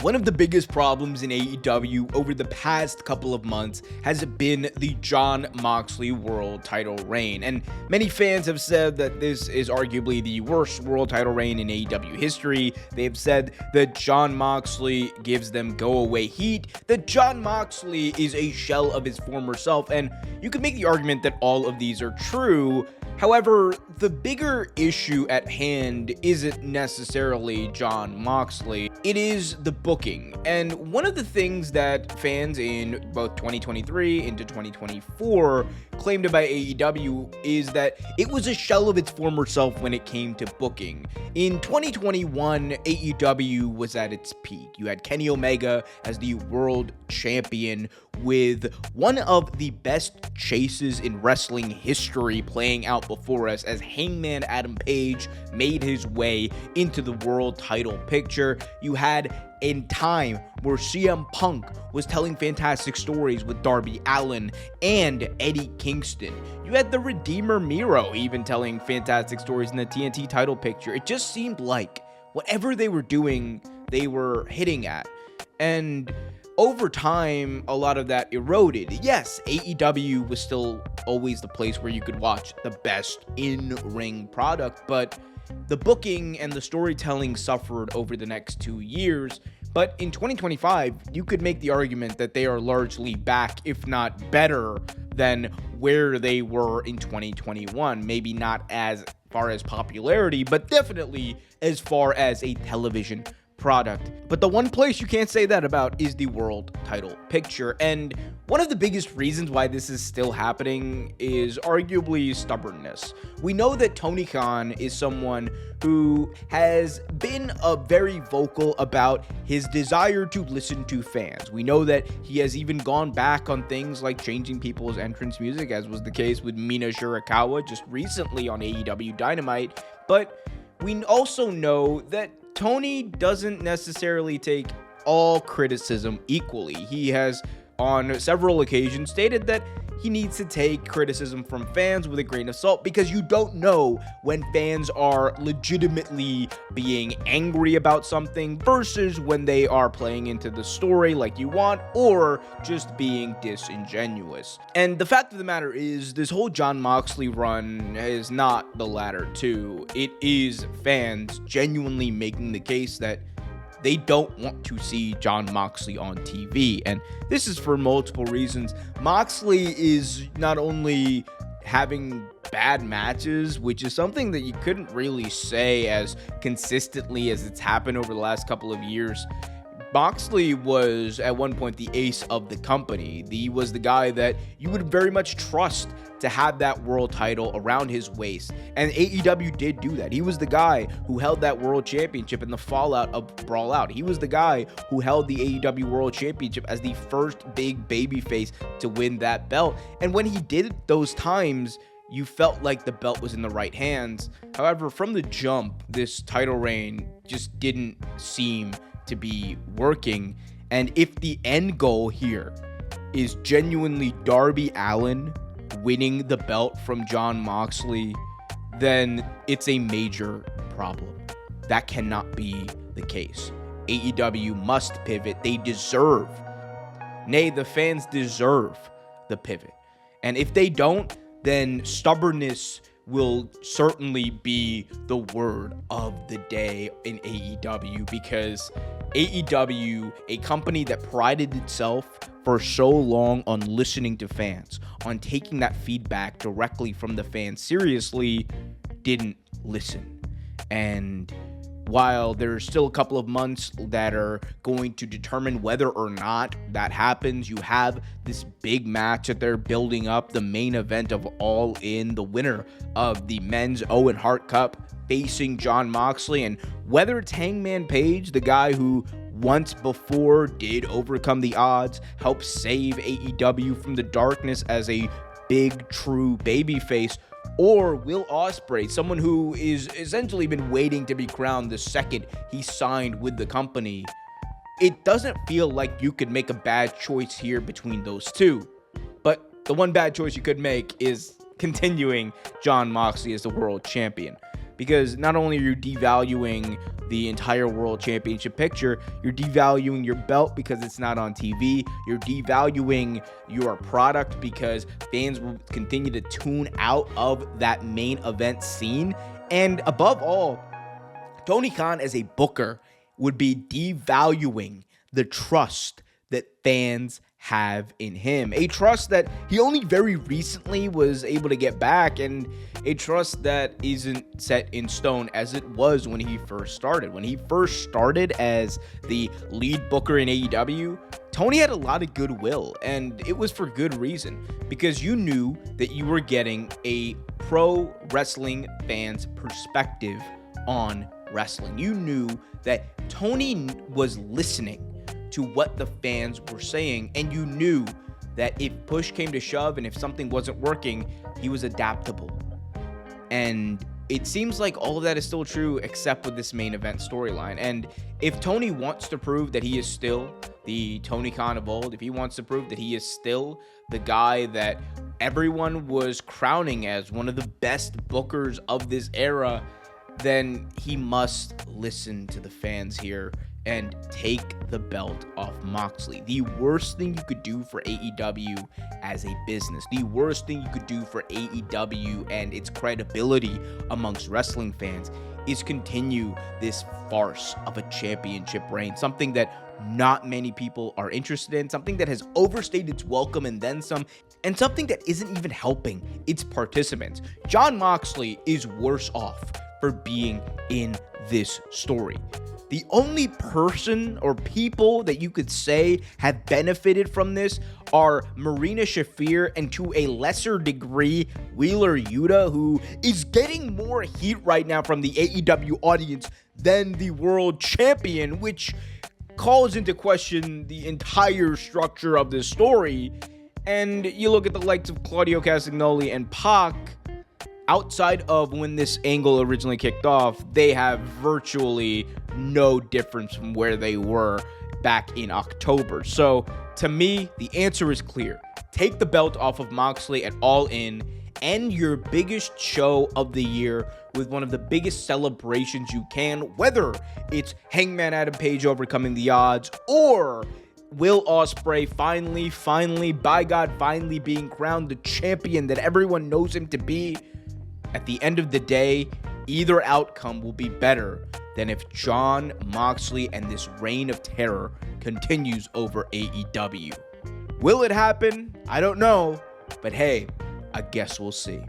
One of the biggest problems in AEW over the past couple of months has been the Jon Moxley world title reign, and many fans have said that this is arguably the worst world title reign in AEW history. They have said that Jon Moxley gives them go-away heat, that Jon Moxley is a shell of his former self, and you could make the argument that all of these are true. However, the bigger issue at hand isn't necessarily Jon Moxley, it is the booking. And one of the things that fans in both 2023 into 2024 claimed about AEW is that it was a shell of its former self when it came to booking. In 2021, AEW was at its peak. You had Kenny Omega as the world champion with one of the best chases in wrestling history playing out before us as Hangman Adam Page made his way into the world title picture. You had a time where CM Punk was telling fantastic stories with Darby Allin and Eddie Kingston. You had the Redeemer Miro even telling fantastic stories in the TNT title picture. It just seemed like whatever they were doing, they were hitting at. And over time, a lot of that eroded. Yes, AEW was still always the place where you could watch the best in-ring product, but the booking and the storytelling suffered over the next 2 years. But in 2025, you could make the argument that they are largely back, if not better, than where they were in 2021. Maybe not as far as popularity, but definitely as far as a television product. But the one place you can't say that about is the world title picture. And one of the biggest reasons why this is still happening is arguably stubbornness. We know that Tony Khan is someone who has been very vocal about his desire to listen to fans. We know that he has even gone back on things like changing people's entrance music, as was the case with Mina Shirakawa just recently on AEW Dynamite. But we also know that Tony doesn't necessarily take all criticism equally. He has, on several occasions, stated that he needs to take criticism from fans with a grain of salt because you don't know when fans are legitimately being angry about something versus when they are playing into the story like you want or just being disingenuous. And the fact of the matter is, this whole Jon Moxley run is not the latter two. It is fans genuinely making the case that they don't want to see Jon Moxley on TV, and this is for multiple reasons. Moxley is not only having bad matches, which is something that you couldn't really say as consistently as it's happened over the last couple of years. Moxley was at one point the ace of the company. He was the guy that you would very much trust to have that world title around his waist. And AEW did do that. He was the guy who held that world championship in the fallout of Brawl Out. He was the guy who held the AEW world championship as the first big babyface to win that belt. And when he did it those times, you felt like the belt was in the right hands. However, from the jump, this title reign just didn't seem to be working. And if the end goal here is genuinely Darby Allin winning the belt from Jon Moxley, then it's a major problem. That cannot be the case. AEW must pivot. They deserve, nay, the fans deserve the pivot. And if they don't, then stubbornness will certainly be the word of the day in AEW, because AEW, a company that prided itself for so long on listening to fans, on taking that feedback directly from the fans seriously, didn't listen. And while there's still a couple of months that are going to determine whether or not that happens, you have this big match that they're building up, the main event of All In, the winner of the men's Owen Hart Cup facing Jon Moxley. And whether it's Hangman Page, the guy who once before did overcome the odds, helped save AEW from the darkness as a big true babyface, or Will Ospreay, someone who is essentially been waiting to be crowned the second he signed with the company, it doesn't feel like you could make a bad choice here between those two. But the one bad choice you could make is continuing Jon Moxley as the world champion. because not only are you devaluing the entire world championship picture, you're devaluing your belt because it's not on TV. You're devaluing your product because fans will continue to tune out of that main event scene. And above all, Tony Khan as a booker would be devaluing the trust that fans have in him, a trust that he only very recently was able to get back, and a trust that isn't set in stone as it was when he first started. When he first started as the lead booker in AEW, Tony had a lot of goodwill, and it was for good reason, because you knew that you were getting a pro wrestling fan's perspective on wrestling. You knew that Tony was listening to what the fans were saying, and you knew that if push came to shove and if something wasn't working, he was adaptable. And it seems like all of that is still true except with this main event storyline. And if Tony wants to prove that he is still the Tony Khan of old, if he wants to prove that he is still the guy that everyone was crowning as one of the best bookers of this era, then he must listen to the fans here and take the belt off Moxley. The worst thing you could do for AEW as a business, the worst thing you could do for AEW and its credibility amongst wrestling fans, is continue this farce of a championship reign, something that not many people are interested in, something that has overstayed its welcome and then some, and something that isn't even helping its participants. Jon Moxley is worse off for being in this story. The only person or people that you could say have benefited from this are Marina Shafir and, to a lesser degree, Wheeler Yuta, who is getting more heat right now from the AEW audience than the world champion, which calls into question the entire structure of this story. And you look at the likes of Claudio Castagnoli and Pac, outside of when this angle originally kicked off, they have virtually no difference from where they were back in October. So to me, the answer is clear. Take the belt off of Moxley at All In, end your biggest show of the year with one of the biggest celebrations you can, whether it's Hangman Adam Page overcoming the odds or Will Ospreay finally, by God, finally being crowned the champion that everyone knows him to be. At the end of the day, either outcome will be better than if Jon Moxley and this reign of terror continues over AEW. Will it happen? I don't know, but hey, I guess we'll see.